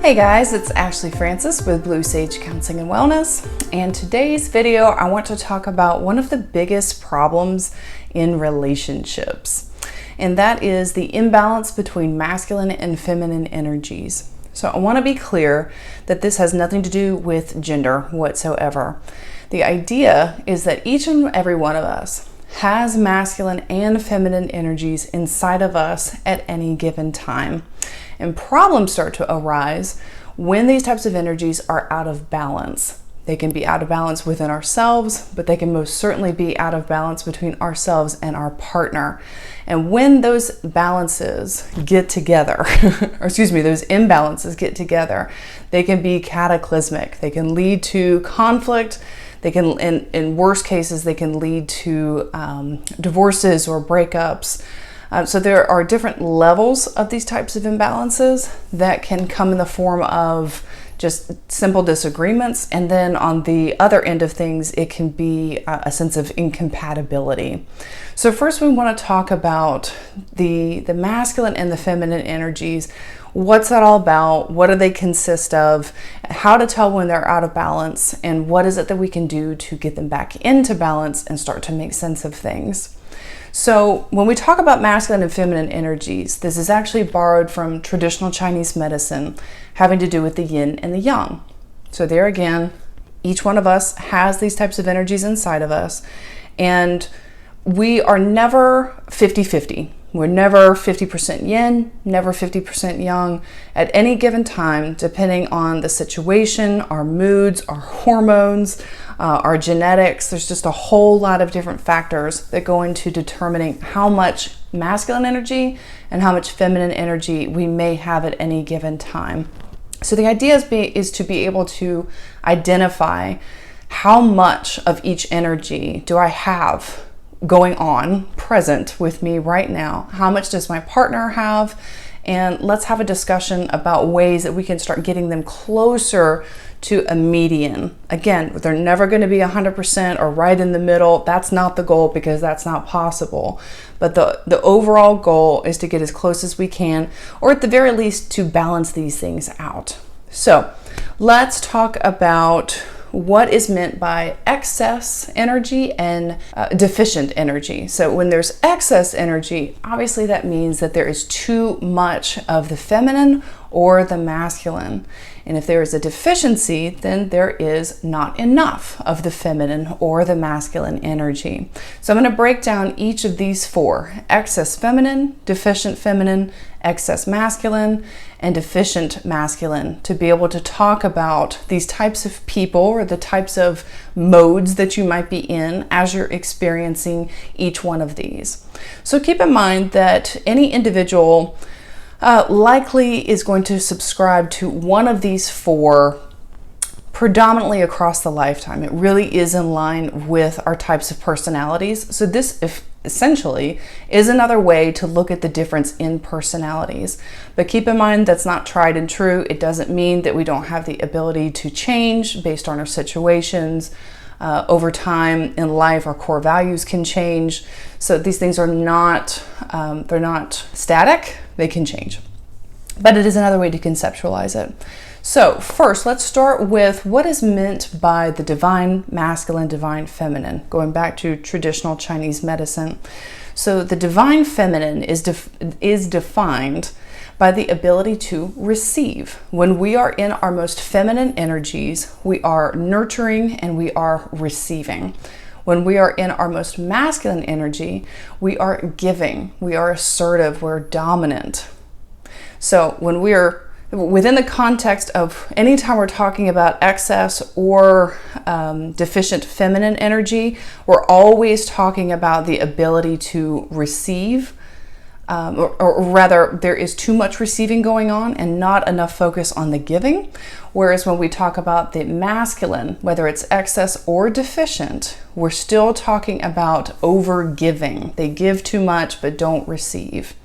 Hey guys, it's Ashley Francis with Blue Sage Counseling and Wellness, and today's video I want to talk about one of the biggest problems in relationships, and that is the imbalance between masculine and feminine energies. So I want to be clear that this has nothing to do with gender whatsoever. The idea is that each and every one of us has masculine and feminine energies inside of us at any given time. And problems start to arise when these types of energies are out of balance. They can be out of balance within ourselves, but they can most certainly be out of balance between ourselves and our partner. And when those balances get together, those imbalances get together, they can be cataclysmic. They can lead to conflict. They can, in worst cases, they can lead to divorces or breakups. So there are different levels of these types of imbalances that can come in the form of just simple disagreements. And then on the other end of things, it can be a sense of incompatibility. So first we want to talk about the masculine and the feminine energies. What's that all about? What do they consist of? How to tell when they're out of balance? And what is it that we can do to get them back into balance and start to make sense of things? So when we talk about masculine and feminine energies, this is actually borrowed from traditional Chinese medicine having to do with the yin and the yang. So there again, each one of us has these types of energies inside of us, and we are never 50-50. We're never 50% yin, never 50% yang at any given time, depending on the situation, our moods, our hormones, our genetics. There's just a whole lot of different factors that go into determining how much masculine energy and how much feminine energy we may have at any given time. So the idea is to be able to identify how much of each energy do I have going on present with me right now. How much does my partner have? And let's have a discussion about ways that we can start getting them closer to a median. Again, they're never going to be 100% or right in the middle. That's not the goal, because that's not possible. But the overall goal is to get as close as we can, or at the very least to balance these things out. So let's talk about what is meant by excess energy and deficient energy. So when there's excess energy, obviously that means that there is too much of the feminine or the masculine. And if there is a deficiency, then there is not enough of the feminine or the masculine energy. So I'm going to break down each of these four: excess feminine, deficient feminine, excess masculine, and deficient masculine, to be able to talk about these types of people or the types of modes that you might be in as you're experiencing each one of these. So keep in mind that any individual likely is going to subscribe to one of these four predominantly across the lifetime. It really is in line with our types of personalities. So this essentially is another way to look at the difference in personalities. But keep in mind, that's not tried and true. It doesn't mean that we don't have the ability to change based on our situations. Over time in life, our core values can change. So these things are not, they're not static, they can change. But it is another way to conceptualize it. So first, let's start with what is meant by the divine masculine, divine feminine, going back to traditional Chinese medicine. So the divine feminine is defined by the ability to receive. When we are in our most feminine energies, we are nurturing and we are receiving. When we are in our most masculine energy, we are giving, we are assertive, we're dominant. So when we're within the context of anytime we're talking about excess or deficient feminine energy, we're always talking about the ability to receive, or rather there is too much receiving going on and not enough focus on the giving. Whereas when we talk about the masculine, whether it's excess or deficient, we're still talking about over giving. They give too much but don't receive.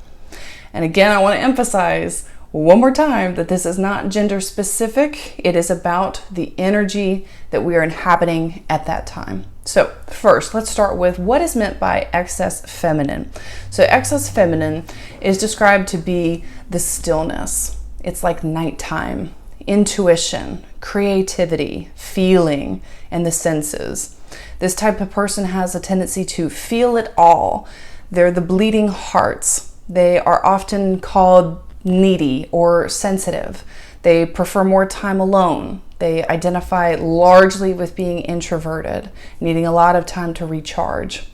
And again, I want to emphasize one more time that this is not gender specific. It is about the energy that we are inhabiting at that time. So first, let's start with what is meant by excess feminine. So excess feminine is described to be the stillness. It's like nighttime. intuition, creativity, feeling, and the senses. This type of person has a tendency to feel it all. They're the bleeding hearts. They are often called needy or sensitive. They prefer more time alone. They identify largely with being introverted, needing a lot of time to recharge.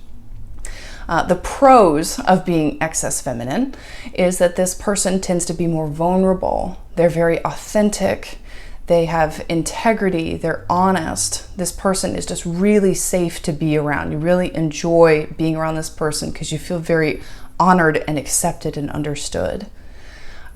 The pros of being excess feminine is that this person tends to be more vulnerable. They're very authentic. They have integrity. They're honest. This person is just really safe to be around. You really enjoy being around this person because you feel very honored and accepted and understood.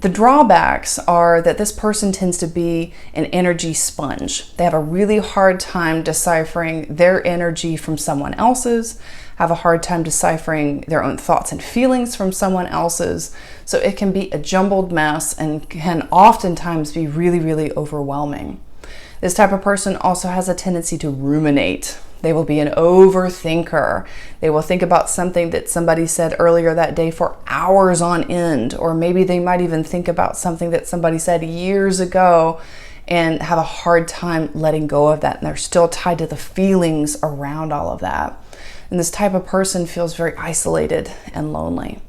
The drawbacks are that this person tends to be an energy sponge. They have a really hard time deciphering their energy from someone else's, have a hard time deciphering their own thoughts and feelings from someone else's. So it can be a jumbled mess and can oftentimes be really, really overwhelming. This type of person also has a tendency to ruminate. They will be an overthinker. They will think about something that somebody said earlier that day for hours on end, or maybe they might even think about something that somebody said years ago and have a hard time letting go of that. And they're still tied to the feelings around all of that. And this type of person feels very isolated and lonely.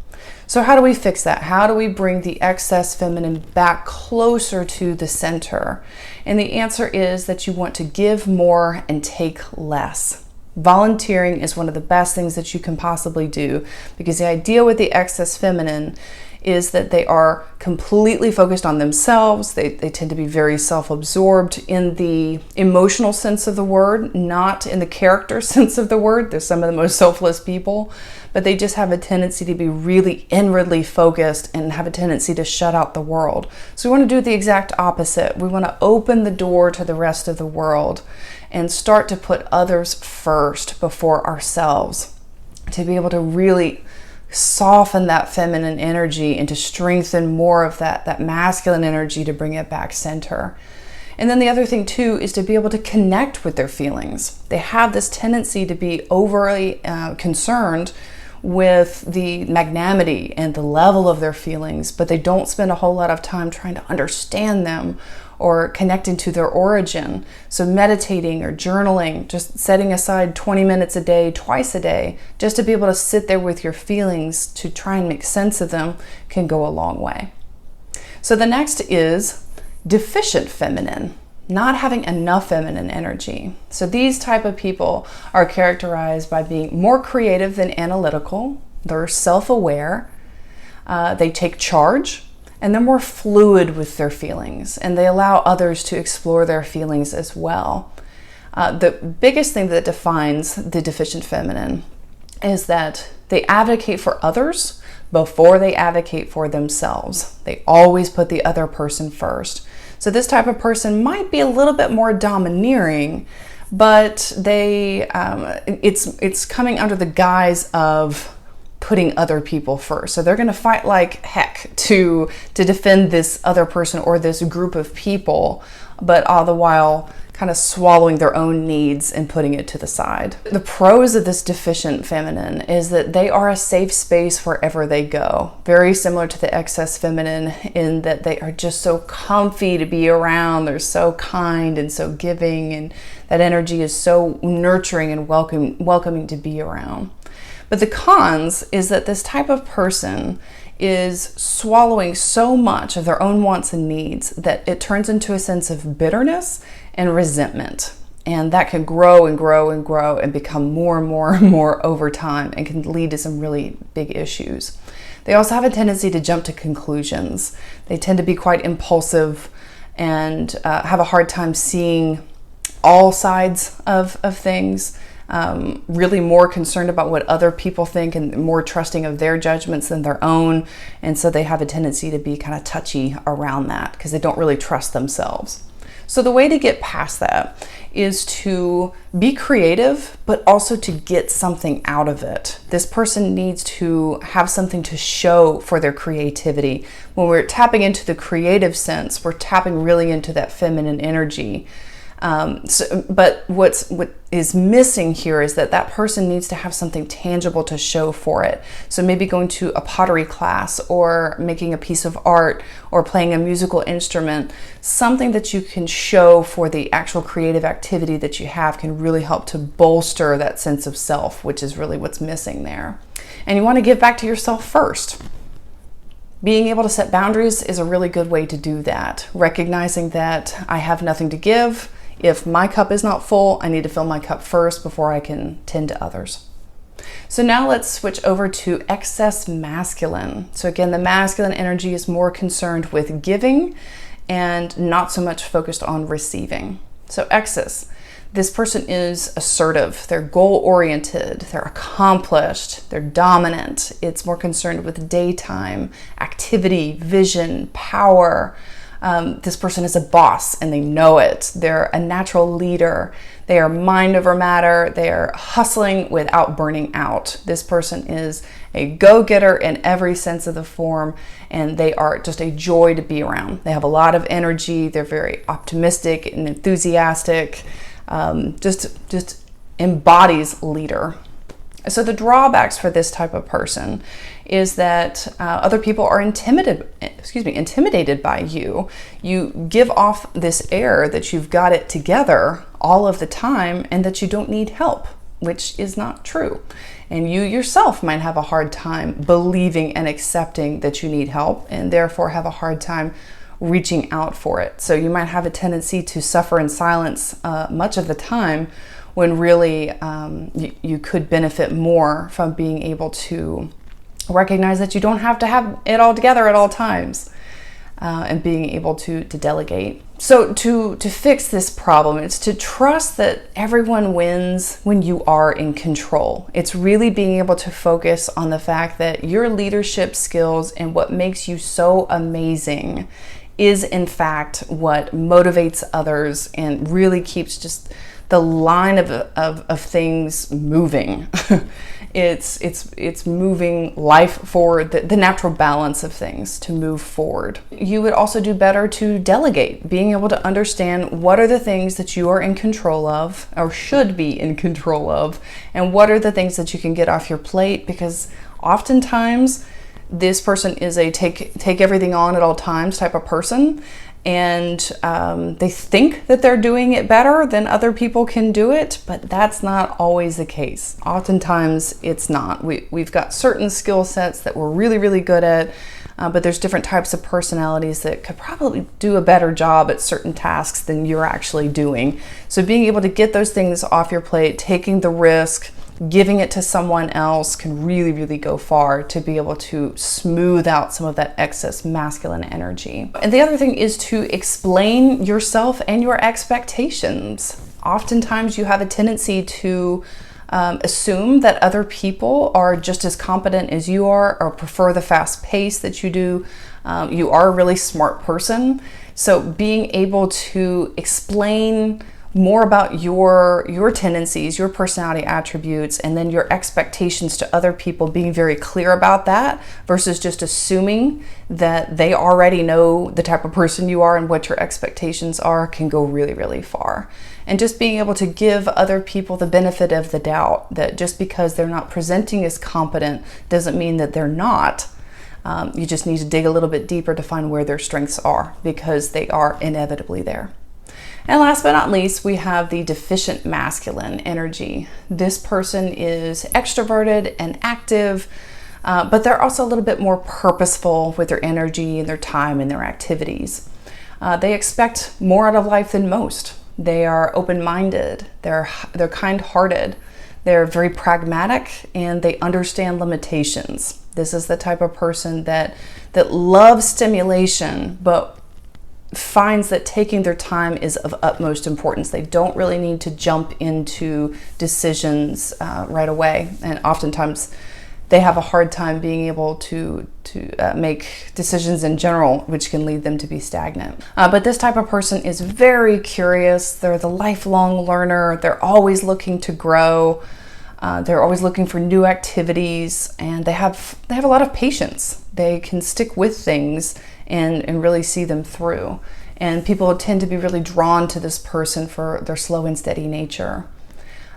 So how do we fix that? How do we bring the excess feminine back closer to the center? And the answer is that you want to give more and take less. Volunteering is one of the best things that you can possibly do, because the idea with the excess feminine is that they are completely focused on themselves. They tend to be very self-absorbed in the emotional sense of the word, not in the character sense of the word. They're some of the most selfless people, but they just have a tendency to be really inwardly focused and have a tendency to shut out the world. So we want to do the exact opposite. We want to open the door to the rest of the world and start to put others first before ourselves, to be able to really soften that feminine energy and to strengthen more of that masculine energy to bring it back center. And then the other thing too is to be able to connect with their feelings. They have this tendency to be overly concerned with the magnanimity and the level of their feelings, but they don't spend a whole lot of time trying to understand them or connecting to their origin. So meditating or journaling, just setting aside 20 minutes a day, twice a day, just to be able to sit there with your feelings to try and make sense of them can go a long way. So the next is deficient feminine, not having enough feminine energy. So these type of people are characterized by being more creative than analytical. They're self-aware. They take charge. And they're more fluid with their feelings, and they allow others to explore their feelings as well. The biggest thing that defines the deficient feminine is that they advocate for others before they advocate for themselves. They always put the other person first. So this type of person might be a little bit more domineering, but it's coming under the guise of putting other people first. So they're going to fight like heck to defend this other person or this group of people, but all the while kind of swallowing their own needs and putting it to the side. The pros of this deficient feminine is that they are a safe space wherever they go. Very similar to the excess feminine in that they are just so comfy to be around. They're so kind and so giving, and that energy is so nurturing and welcoming to be around. But the cons is that this type of person is swallowing so much of their own wants and needs that it turns into a sense of bitterness and resentment. And that can grow and grow and grow and become more and more and more over time and can lead to some really big issues. They also have a tendency to jump to conclusions. They tend to be quite impulsive and have a hard time seeing all sides of things. Really more concerned about what other people think and more trusting of their judgments than their own. And so they have a tendency to be kind of touchy around that because they don't really trust themselves. So the way to get past that is to be creative, but also to get something out of it. This person needs to have something to show for their creativity. When we're tapping into the creative sense, we're tapping really into that feminine energy. But what is missing here is that person needs to have something tangible to show for it. So maybe going to a pottery class, or making a piece of art, or playing a musical instrument, something that you can show for the actual creative activity that you have can really help to bolster that sense of self, which is really what's missing there. And you want to give back to yourself first. Being able to set boundaries is a really good way to do that. Recognizing that I have nothing to give. If my cup is not full, I need to fill my cup first before I can tend to others. So now let's switch over to excess masculine. So again, the masculine energy is more concerned with giving and not so much focused on receiving. So excess. This person is assertive, they're goal-oriented, they're accomplished, they're dominant. It's more concerned with daytime, activity, vision, power. This person is a boss and they know it. They're a natural leader. They are mind over matter. They are hustling without burning out. This person is a go-getter in every sense of the form, and they are just a joy to be around. They have a lot of energy. They're very optimistic and enthusiastic. Just embodies leader. So the drawbacks for this type of person is that other people are intimidated by you. You give off this air that you've got it together all of the time and that you don't need help, which is not true. And you yourself might have a hard time believing and accepting that you need help, and therefore have a hard time reaching out for it. So you might have a tendency to suffer in silence much of the time, when really you could benefit more from being able to recognize that you don't have to have it all together at all times, and being able to delegate. So to fix this problem, it's to trust that everyone wins when you are in control. It's really being able to focus on the fact that your leadership skills and what makes you so amazing is in fact what motivates others and really keeps just the line of things moving. It's moving life forward, the natural balance of things to move forward. You would also do better to delegate, being able to understand what are the things that you are in control of or should be in control of, and what are the things that you can get off your plate, because oftentimes this person is a take everything on at all times type of person, and they think that they're doing it better than other people can do it, but that's not always the case. Oftentimes it's not. We've got certain skill sets that we're really, really good at, but there's different types of personalities that could probably do a better job at certain tasks than you're actually doing. So being able to get those things off your plate, taking the risk, giving it to someone else can really, really go far to be able to smooth out some of that excess masculine energy. And the other thing is to explain yourself and your expectations. Oftentimes you have a tendency to assume that other people are just as competent as you are, or prefer the fast pace that you do. You are a really smart person. So being able to explain more about your tendencies, your personality attributes, and then your expectations to other people, being very clear about that versus just assuming that they already know the type of person you are and what your expectations are, can go really, really far. And just being able to give other people the benefit of the doubt, that just because they're not presenting as competent doesn't mean that they're not. You just need to dig a little bit deeper to find where their strengths are, because they are inevitably there. And last but not least, we have the deficient masculine energy. This person is extroverted and active, but they're also a little bit more purposeful with their energy and their time and their activities. They expect more out of life than most. They are open-minded, they're kind-hearted, they're very pragmatic, and they understand limitations. This is the type of person that loves stimulation, but finds that taking their time is of utmost importance. They don't really need to jump into decisions right away, and oftentimes they have a hard time being able to make decisions in general, which can lead them to be stagnant. But this type of person is very curious. They're the lifelong learner. They're always looking to grow. They're always looking for new activities, and they have a lot of patience. They can stick with things and really see them through. And people tend to be really drawn to this person for their slow and steady nature.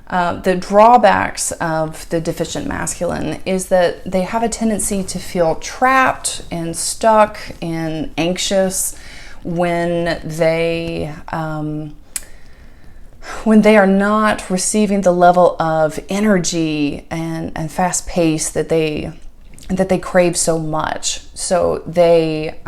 The drawbacks of the deficient masculine is that they have a tendency to feel trapped and stuck and anxious when they are not receiving the level of energy and fast pace that they crave so much. So they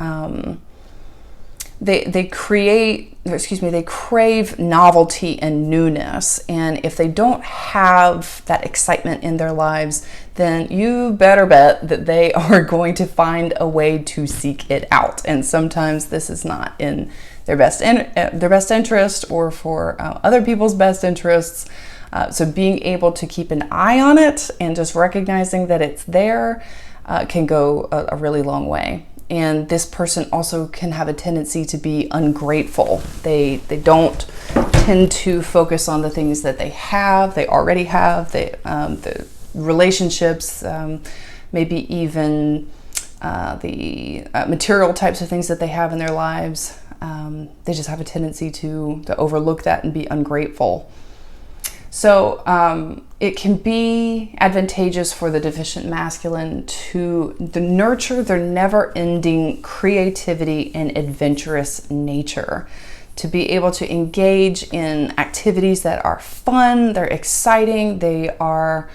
crave novelty and newness. And if they don't have that excitement in their lives, then you better bet that they are going to find a way to seek it out. And sometimes this is not in their best interest or for other people's best interests. So being able to keep an eye on it and just recognizing that it's there can go a really long way. And this person also can have a tendency to be ungrateful. They don't tend to focus on the things that they already have, the relationships, maybe even the material types of things that they have in their lives. They just have a tendency to overlook that and be ungrateful. So it can be advantageous for the deficient masculine to nurture their never-ending creativity and adventurous nature, to be able to engage in activities that are fun, they're exciting, they're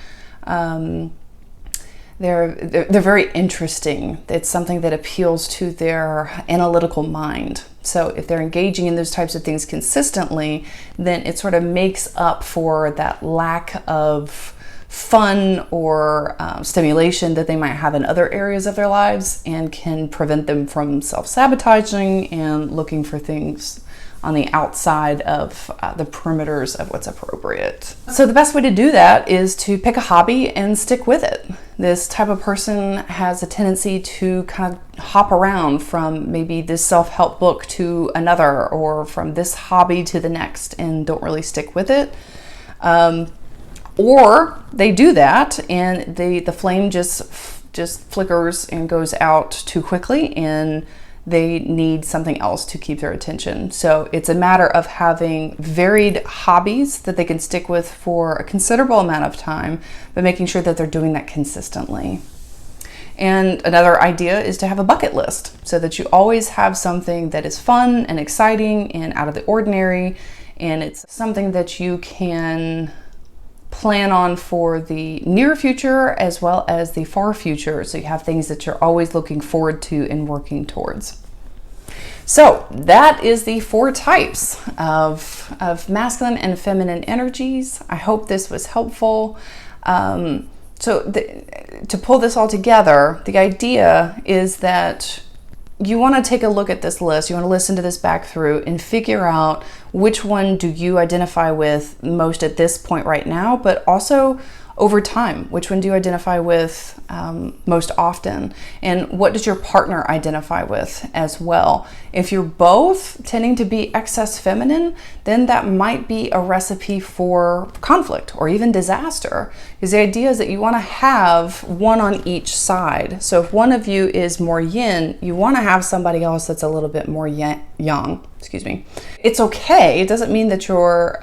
very interesting. It's something that appeals to their analytical mind. So if they're engaging in those types of things consistently, then it sort of makes up for that lack of fun or stimulation that they might have in other areas of their lives, and can prevent them from self-sabotaging and looking for things on the outside of the perimeters of what's appropriate. So the best way to do that is to pick a hobby and stick with it. This type of person has a tendency to kind of hop around from maybe this self-help book to another, or from this hobby to the next, and don't really stick with it. Or they do that and the flame just flickers and goes out too quickly, and they need something else to keep their attention. So it's a matter of having varied hobbies that they can stick with for a considerable amount of time, but making sure that they're doing that consistently. And another idea is to have a bucket list, so that you always have something that is fun and exciting and out of the ordinary, and it's something that you can plan on for the near future as well as the far future. So you have things that you're always looking forward to and working towards. So that is the 4 types of masculine and feminine energies. I hope this was helpful. To pull this all together, the idea is that you want to take a look at this list. You want to listen to this back through and figure out which one do you identify with most at this point right now, but also over time, which one do you identify with most often, and what does your partner identify with as well? If you're both tending to be excess feminine, then that might be a recipe for conflict or even disaster, because the idea is that you want to have one on each side. So if one of you is more yin, you want to have somebody else that's a little bit more yang. It's okay. It doesn't mean that your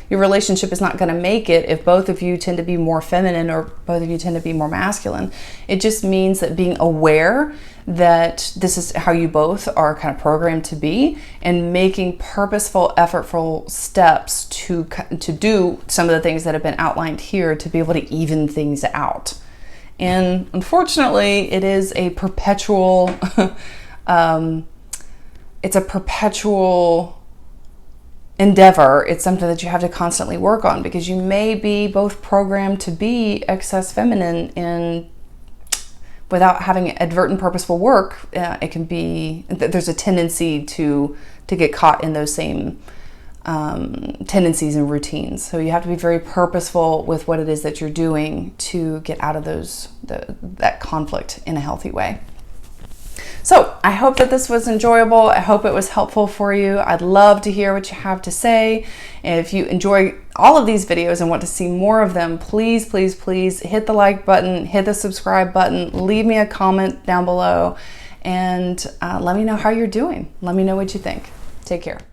relationship is not going to make it if both of you tend to be more feminine or both of you tend to be more masculine. It just means that being aware that this is how you both are kind of programmed to be, and making purposeful, effortful steps to do some of the things that have been outlined here to be able to even things out. And unfortunately, it is a perpetual it's a perpetual endeavor. It's something that you have to constantly work on, because you may be both programmed to be excess feminine, and without having advertent purposeful work, it can be, there's a tendency to get caught in those same tendencies and routines. So you have to be very purposeful with what it is that you're doing to get out of that conflict in a healthy way. So I hope that this was enjoyable. I hope it was helpful for you. I'd love to hear what you have to say. And if you enjoy all of these videos and want to see more of them, please, please, please hit the like button, hit the subscribe button, leave me a comment down below, and let me know how you're doing. Let me know what you think. Take care.